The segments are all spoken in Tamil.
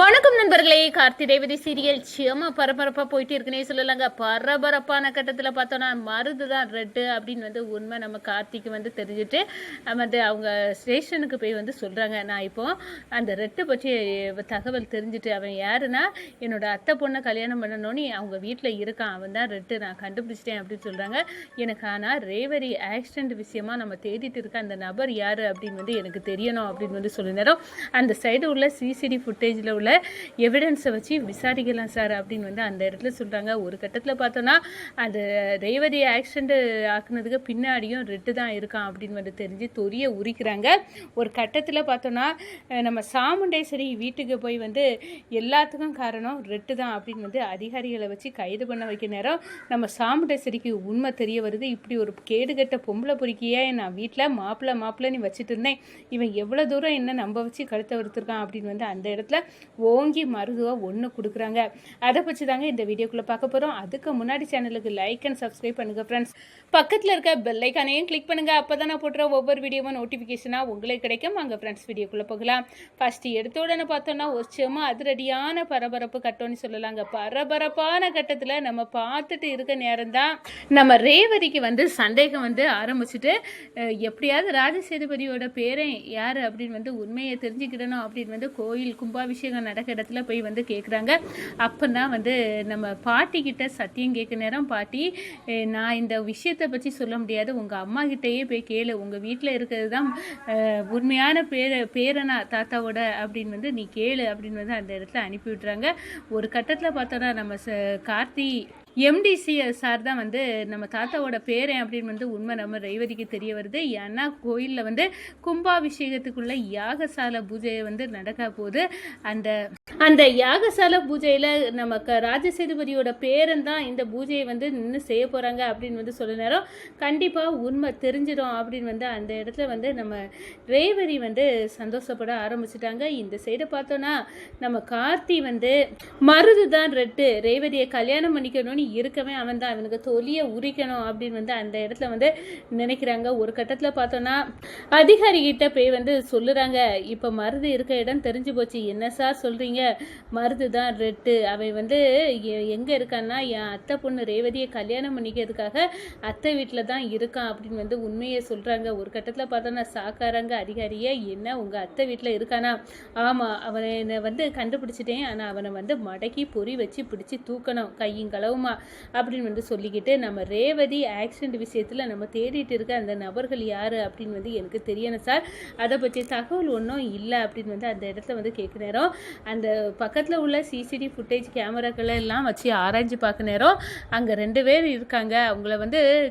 வணக்கம் நண்பர்களே. கார்த்தி ரேவதி சீரியல் செம பரபரப்பாக போயிட்டு இருக்குன்னே சொல்லலாங்க. பரபரப்பான கட்டத்தில் பார்த்தோன்னா மருது தான் ரெட்டு அப்படின்னு உண்மை நம்ம கார்த்திக்கு தெரிஞ்சுட்டு அவங்க ஸ்டேஷனுக்கு போய் சொல்கிறாங்க. நான் இப்போது அந்த ரெட்டு பற்றி தகவல் தெரிஞ்சுட்டு அவன் யாருன்னா என்னோட அத்தை பொண்ணை கல்யாணம் பண்ணணும்னு அவங்க வீட்டில் இருக்கான், அவன் தான் ரெட்டு, நான் கண்டுபிடிச்சிட்டேன் அப்படின்னு சொல்கிறாங்க. எனக்கு ஆனால் ரேவதி ஆக்சிடென்ட் விஷயமா நம்ம தேடிட்டு இருக்க அந்த நபர் யார் அப்படின்னு எனக்கு தெரியணும் அப்படின்னு சொல்ல நேரம் அந்த சைடு உள்ள சிசிடி ஃபுட்டேஜில் உள்ள எவிடன்ஸை வச்சு விசாரிக்கலாம் சார் அப்படின்னு அந்த இடத்துல சொல்கிறாங்க. ஒரு கட்டத்தில் பார்த்தோன்னா அந்த ரேவதி ஆக்சிடென்ட் ஆக்குனதுக்கு பின்னாடியும் ரெட்டு தான் இருக்கான் அப்படின்னு தெரிஞ்சு தொரிய உரிக்கிறாங்க. ஒரு கட்டத்தில் பார்த்தோன்னா நம்ம சாமுண்டேஸ்வரி வீட்டுக்கு போய் எல்லாத்துக்கும் காரணம் ரெட்டு தான் அப்படின்னு அதிகாரிகளை வச்சு கைது பண்ண வைக்க நேரம் நம்ம சாமுண்டேஸ்வரிக்கு உண்மை தெரிய வருது. இப்படி ஒரு கேடுகட்ட பொம்பளை பொறுக்கியே நான் வீட்டில் மாப்பிள்ளை வச்சுட்டு இருந்தேன், இவன் எவ்வளோ தூரம் என்ன நம்ப வச்சு கழுத்தை வறுத்துருக்கான் அப்படின்னு அந்த இடத்துல ஓங்கி மருதுவாக ஒன்று கொடுக்குறாங்க. அதை பற்றி தாங்க இந்த வீடியோக்குள்ளே பார்க்க போகிறோம். அதுக்கு முன்னாடி சேனலுக்கு லைக் அண்ட் சப்ஸ்கிரைப் பண்ணுங்கள் ஃப்ரெண்ட்ஸ். பக்கத்தில் இருக்க பெல் ஐக்கானையும் கிளிக் பண்ணுங்கள். அப்போ தான் நான் போட்டுற ஒவ்வொரு வீடியோவும் நோட்டிஃபிகேஷனாக உங்களுக்கு கிடைக்கும். அங்கே ஃப்ரெண்ட்ஸ் வீடியோக்குள்ளே போகலாம். ஃபஸ்ட்டு எடுத்த உடனே பார்த்தோன்னா ஒரு செம அதிரடியான பரபரப்பு கட்டோன்னு சொல்லலாங்க. பரபரப்பான கட்டத்தில் நம்ம பார்த்துட்டு இருக்க நேரம் தான் நம்ம ரேவதிக்கு சந்தேகம் ஆரம்பிச்சுட்டு எப்படியாவது ராஜசேதுபதியோட பேரை யார் அப்படின்னு உண்மையை தெரிஞ்சுக்கிடணும் அப்படின்னு கோயில் கும்பாபிஷேகம் நடக்க இடத்துல போய் கேட்குறாங்க. அப்போ தான் நம்ம பாட்டிக்கிட்ட சத்தியம் கேட்க நேரம், பாட்டி நான் இந்த விஷயத்தை பற்றி சொல்ல முடியாது, உங்கள் அம்மா கிட்டேயே போய் கேளு, உங்கள் வீட்டில் இருக்கிறது தான் உண்மையான பேரனா தாத்தாவோட அப்படின்னு நீ கேளு அப்படின்னு அந்த இடத்துல அனுப்பி விட்டுறாங்க. ஒரு கட்டத்தில் பார்த்தோன்னா நம்ம கார்த்தி எம்டிசி சார் தான் நம்ம தாத்தாவோட பேரன் அப்படின்னு உண்மை நம்ம ரேவதிக்கு தெரிய வருது. ஏன்னா கோயிலில் கும்பாபிஷேகத்துக்குள்ள யாகசால பூஜையை நடக்க போது அந்த யாகசால பூஜையில் நம்ம ராஜசேதுபதியோட பேரன் தான் இந்த பூஜையை நின்று செய்ய போகிறாங்க அப்படின்னு சொல்ல நேரம் கண்டிப்பாக உண்மை தெரிஞ்சிடும் அப்படின்னு அந்த இடத்துல நம்ம ரேவதி சந்தோஷப்பட ஆரம்பிச்சிட்டாங்க. இந்த சைடை பார்த்தோன்னா நம்ம கார்த்தி மருது தான் ரெட்டு, ரேவதியை கல்யாணம் பண்ணிக்கணும்னு இருக்கவே அவன் தான், அவனுக்கு தொலியை உரிக்கணும் அப்படின்னு அந்த இடத்துல நினைக்கிறாங்க. ஒரு கட்டத்தில் பார்த்தோன்னா அதிகாரிகிட்ட போய் சொல்லுறாங்க, இப்போ மருது இருக்க இடம் தெரிஞ்சு போச்சு, என்ன சார் சொல்கிறீங்க, மருது தான் ரெட்டு, அவன் எங்கே இருக்கான்னா என் அத்தை பொண்ணு ரேவதியை கல்யாணம் பண்ணிக்கிறதுக்காக அத்தை வீட்டில் தான் இருக்கான் அப்படின்னு உண்மையை சொல்கிறாங்க. ஒரு கட்டத்தில் பார்த்தோன்னா சாக்காராங்க அதிகாரியை, என்ன உங்கள் அத்தை வீட்டில் இருக்கானா, ஆமாம் அவனை கண்டுபிடிச்சிட்டேன், ஆனால் அவனை மடக்கி பொறி வச்சு பிடிச்சி தூக்கணும் கையும் களவுமா அப்படின்னு சொல்லிக்கிட்டு நம்ம ரேவதி ஆக்சிடென்ட் விஷயத்தில் நம்ம தேடிட்டு இருக்க அந்த நபர்கள் யார் அப்படின்னு எனக்கு தெரியணும் சார், அதை பற்றி தகவல் ஒன்றும் இல்லை அப்படின்னு அந்த இடத்துல கேட்க நேரம் அந்த பக்கத்தில் உள்ள சிசிடி ஃபுட்டேஜ் கேமராக்களை எல்லாம் வச்சு ஆராய்ச்சி பார்க்க நேரம் அங்கே 2 பேர் இருக்காங்க, அவங்கள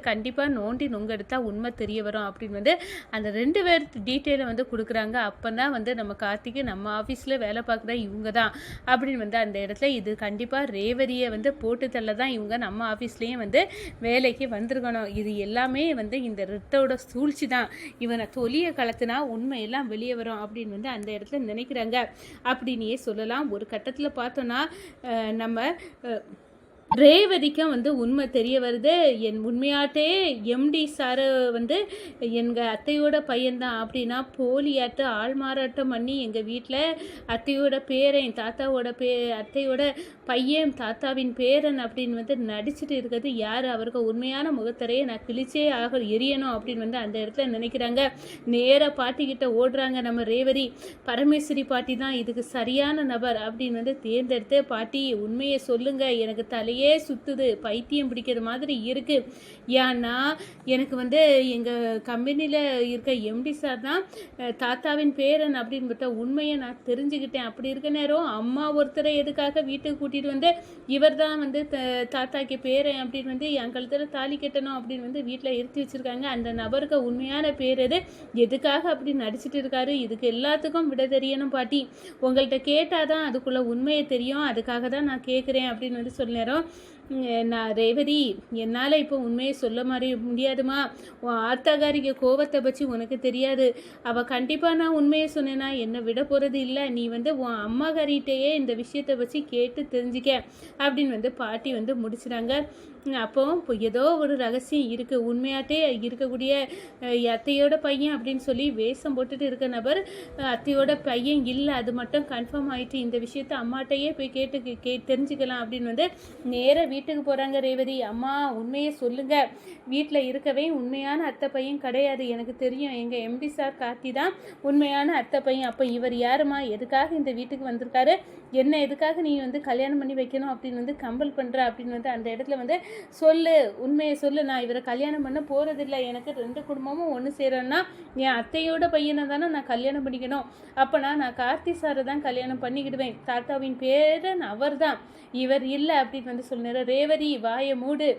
கண்டிப்பாக நோண்டி நொங்கெடுத்தால் உண்மை தெரிய வரும் அப்படின்னு அந்த 2 பேர் டீட்டெயிலை கொடுக்குறாங்க. அப்போ தான் நம்ம கார்த்திக்கு நம்ம ஆஃபீஸில் வேலை பார்க்குற இவங்க தான் அப்படின்னு அந்த இடத்துல இது கண்டிப்பாக ரேவதியை போட்டு தள்ள தான் இவங்க நம்ம ஆஃபீஸ்லேயும் வேலைக்கு வந்திருக்கணும். இது எல்லாமே இந்த ரெட்டோட சூழ்ச்சி தான், இவனை தொலியை கலத்துனா உண்மையெல்லாம் வெளியே வரும் அப்படின்னு அந்த இடத்துல நினைக்கிறாங்க அப்படின்னே சொல்லலாம். ஒரு கட்டத்தில் பார்த்தோன்னா நம்ம ரேவதிக்கும் உண்மை தெரிய வருது, என் உண்மையாட்டே எம்டி சார் எங்கள் அத்தையோட பையன்தான் அப்படின்னா போலியாட்ட ஆள் மாறாட்டம் பண்ணி எங்கள் வீட்டில் அத்தையோட பேரன் தாத்தாவோட அத்தையோட பையன் தாத்தாவின் பேரன் அப்படின்னு நடிச்சுட்டு இருக்கிறது யார், அவருக்கு உண்மையான முகத்தரையை நான் கிழிச்சே எரியணும் அப்படின்னு அந்த இடத்துல நினைக்கிறாங்க. நேராக பாட்டிக்கிட்ட ஓடுறாங்க நம்ம ரேவதி. பரமேஸ்வரி பாட்டி தான் இதுக்கு சரியான நபர் அப்படின்னு தேர்ந்தெடுத்து, பாட்டி உண்மையை சொல்லுங்க, எனக்கு தலையே சுத்துது, பைத்தியம் பிடிக்கிற மாதிரி இருக்கு, ஏன்னா எனக்கு எங்கள் கம்பெனியில் இருக்க எம்டி சார் தான் தாத்தாவின் பேரன் அப்படின்னு உண்மையை நான் தெரிஞ்சுக்கிட்டேன். அப்படி இருக்க நேரம் அம்மா ஒருத்தரை எதுக்காக வீட்டுக்கு கூட்டிகிட்டு இவர் தான் தாத்தாக்கு பேரன் அப்படின்னு என் கழுத்தில் தாலி கட்டணும் அப்படின்னு வீட்டில் இருத்தி வச்சுருக்காங்க. அந்த நபருக்கு உண்மையான பேர் எதுக்காக அப்படி நடிச்சிட்டு இருக்காரு, இதுக்கு எல்லாத்துக்கும் விட தெரியணும் பாட்டி, உங்கள்கிட்ட கேட்டால் தான் அதுக்குள்ளே உண்மையை தெரியும், அதுக்காக தான் நான் கேட்குறேன் அப்படின்னு சொல்ல நேரம் நான் ரேவதி, என்னால் இப்போ உண்மையை சொல்ல முடியாதுமா. உன் ஆத்தாகாரிக்க கோவத்தை பற்றி உனக்கு தெரியாது. அவள் கண்டிப்பாக நான் உண்மையை சொன்னேன்னா என்னை விட போகிறது இல்லை. நீ உன் அம்மாக்காரிகிட்டையே இந்த விஷயத்தை பற்றி கேட்டு தெரிஞ்சுக்க அப்படின்னு பாட்டி முடிச்சுறாங்க. அப்போ ஏதோ ஒரு ரகசியம் இருக்குது, உண்மையாட்டே இருக்கக்கூடிய அத்தையோட பையன் அப்படின்னு சொல்லி வேஷம் போட்டுட்டு இருக்க நபர் அத்தையோட பையன் இல்லை, அது மட்டும் கன்ஃபார்ம் ஆகிட்டு இந்த விஷயத்த அம்மாட்டையே போய் கேட்டு தெரிஞ்சுக்கலாம் அப்படின்னு நேராக வீட்டுக்கு போகிறாங்க ரேவதி. அம்மா உண்மையை சொல்லுங்கள், வீட்டில் இருக்கவே உண்மையான அத்தை பையன் கிடையாது, எனக்கு தெரியும், எங்கள் எம்டி சார் கார்த்தி தான் உண்மையான அத்தை பையன். அப்போ இவர் யாருமா, எதுக்காக இந்த வீட்டுக்கு வந்திருக்காரு, என்ன எதுக்காக நீ கல்யாணம் பண்ணி வைக்கணும் அப்படின்னு கம்பல் பண்ணுற அப்படின்னு அந்த இடத்துல சொல்லு, உண்மையை சொல்லு, நான் இவரை கல்யாணம் பண்ண போகிறதில்ல, எனக்கு 2 குடும்பமும் ஒன்று சேரன்னா என் அத்தையோட பையனை தானே நான் கல்யாணம் பண்ணிக்கணும், அப்போனா நான் கார்த்தி சாரை தான் கல்யாணம் பண்ணிக்கிடுவேன், தாத்தாவின் பேரன் அவர் தான், இவர் இல்லை அப்படின்னு சொன்னார். ரேவதி வாயை மூடு,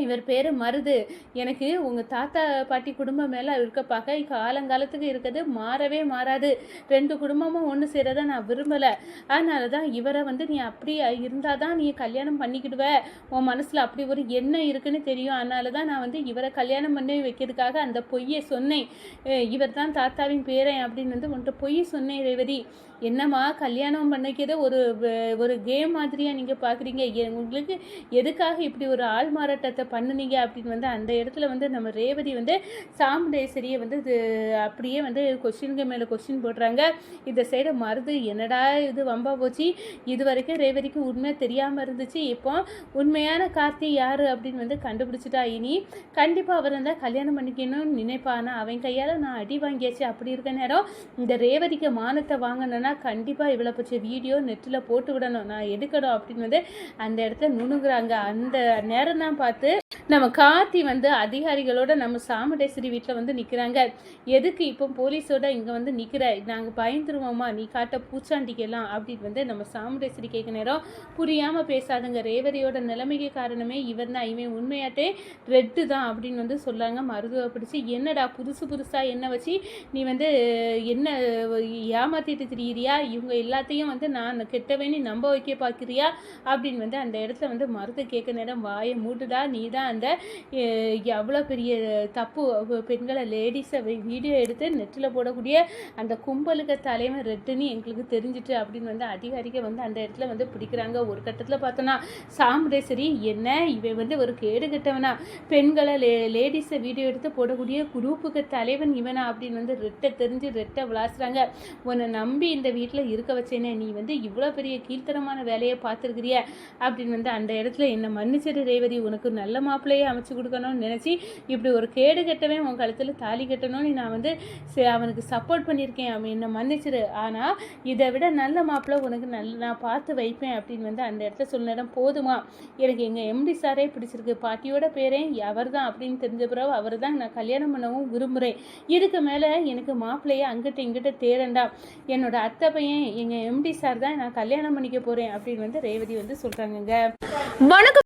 இவர் பேர் மருது, எனக்கு உங்கள் தாத்தா பாட்டி குடும்பம் மேலே இருக்க பகை காலங்காலத்துக்கு இருக்கிறது மாறவே மாறாது, 2 குடும்பமும் ஒன்று சேரதை நான் விரும்பலை, அதனால தான் இவரை நீ அப்படி இருந்தால் தான் நீ கல்யாணம் பண்ணிக்கிடுவ, உன் மனசில் அப்படி ஒரு எண்ணம் இருக்குன்னு தெரியும், அதனால தான் நான் இவரை கல்யாணம் பண்ணி வைக்கிறதுக்காக அந்த பொய்யை சொன்னேன், இவர் தான் தாத்தாவின் பேரன் அப்படின்னு உன்கிட்ட பொய் சொன்னேன். ரேவதி, என்னம்மா கல்யாணம் பண்ணிக்கிறது ஒரு கேம் மாதிரியாக நீங்கள் பார்க்குறீங்க, உங்களுக்கு எதுக்காக இப்படி ஒரு ஆள் மாறாட்டத்தை பண்ணுனீங்க அப்படின்னு அந்த இடத்துல நம்ம ரேவதி சாமுண்டேஸ்வரியை அப்படியே கொஸ்டினுக்கு மேலே கொஸ்டின் போடுறாங்க. இந்த சைடு மருது, என்னடா இது வம்பா போச்சு, இது வரைக்கும் ரேவதிக்கு உண்மை தெரியாமல் இருந்துச்சு, இப்போ உண்மையான கார்த்தி யார் அப்படின்னு கண்டுபிடிச்சிட்டா, இனி கண்டிப்பாக அவர் கல்யாணம் பண்ணிக்கணும்னு நினைப்பானா, அவன் கையால் நான் அடி வாங்கியாச்சு, அப்படி இருக்க நேரம் இந்த ரேவதிக்கு மானத்தை வாங்கணும்னா கண்டிப்பாக இவ்வளோ பச்ச வீடியோ நெட்டில் போட்டு விடணும், நான் எடுக்கணும் அப்படின்னு அந்த இடத்துல நுணுங்குறாங்க. அந்த நேரம் தான் பார்த்து நம்ம கார்த்தி அதிகாரிகளோட நம்ம சாமுண்டேஸ்வரி வீட்டில் நிற்கிறாங்க. எதுக்கு இப்போ போலீஸோட இங்கே நிற்கிற, நாங்கள் பயந்துருவோமா நீ காட்ட பூச்சாண்டிக்கலாம் அப்படின்னு நம்ம சாமுண்டேஸ்வரி கேட்க நேரம், புரியாமல் பேசாதுங்க, ரேவதியோட நிலைமைக்கு காரணமே இவர் தான், இவன் உண்மையாட்டே ரெட்டு தான் அப்படின்னு சொல்லாங்க. மருதுவை பிடிச்சி, என்னடா புதுசாக என்ன வச்சு நீ என்ன ஏமாத்திட்டு திரியிறியா, இவங்க எல்லாத்தையும் நான் கெட்டவேன்னு நம்ப வைக்க பார்க்குறியா அப்படின்னு அந்த இடத்துல மருது கேட்க நேரம், வாயை மூட்டுடா, நீ தான் அந்த எவ்வளோ பெரிய தப்பு, பெண்களை லேடிஸை வீடியோ எடுத்து நெட்டில் போடக்கூடிய அந்த கும்பலுக்கு தலைமை ரெட்டுன்னு எங்களுக்கு தெரிஞ்சிட்டு அப்படின்னு அதிகாரிக்க அந்த இடத்துல பிடிக்கிறாங்க. ஒரு கட்டத்தில் பார்த்தோன்னா சாமுண்டேஸ்வரி, என்ன இவன் ஒரு கேடு கட்டவனா, பெண்களை லேடிஸை வீடியோ எடுத்து போடக்கூடிய குரூப்புக்கு தலைவன் இவனா அப்படின்னு ரெட்டை தெரிஞ்சு ரெட்டை விளாசுறாங்க. உன்னை நம்பி இந்த வீட்டில் இருக்க வச்சேனே, நீ இவ்வளோ பெரிய கீழ்த்தரமான வேலையை பார்த்துருக்கிறிய அப்படின்னு அந்த இடத்துல என்னை மன்னிச்சிடு ரேவதி, உனக்கு நல்ல மாப்பிள்ளையே அமைச்சு கொடுக்கணும்னு நினச்சி இப்படி ஒரு கேடு கட்டவன் உன் கழுத்தில் தாலி கட்டணும்னு நான் அவனுக்கு சப்போர்ட் பண்ணியிருக்கேன், அவன் என்னை மன்னிச்சிரு, ஆனால் இதை விட நல்ல மாப்பிள்ளை உனக்கு நான் பார்த்து வைப்பேன் அப்படின்னு அந்த இடத்துல சொல்ல நேரம், போதுமா எனக்கு எங்கள் எம்டி சாரே பிடிச்சிருக்கு, பாட்டியோட பேரே அவர் தான் அப்படின்னு தெரிஞ்ச பிறகு அவர் தான் நான் கல்யாணம் பண்ணவும் விரும்புகிறேன், இதுக்கு மேலே எனக்கு மாப்பிள்ளையே அங்கிட்ட இங்கிட்ட தேரண்டா, என்னோட அத்தை பையன் எங்கள் எம்டி சார் தான் நான் கல்யாணம் பண்ணிக்க போகிறேன் அப்படின்னு ரேவதி சொல்கிறாங்கங்க. வணக்கம்.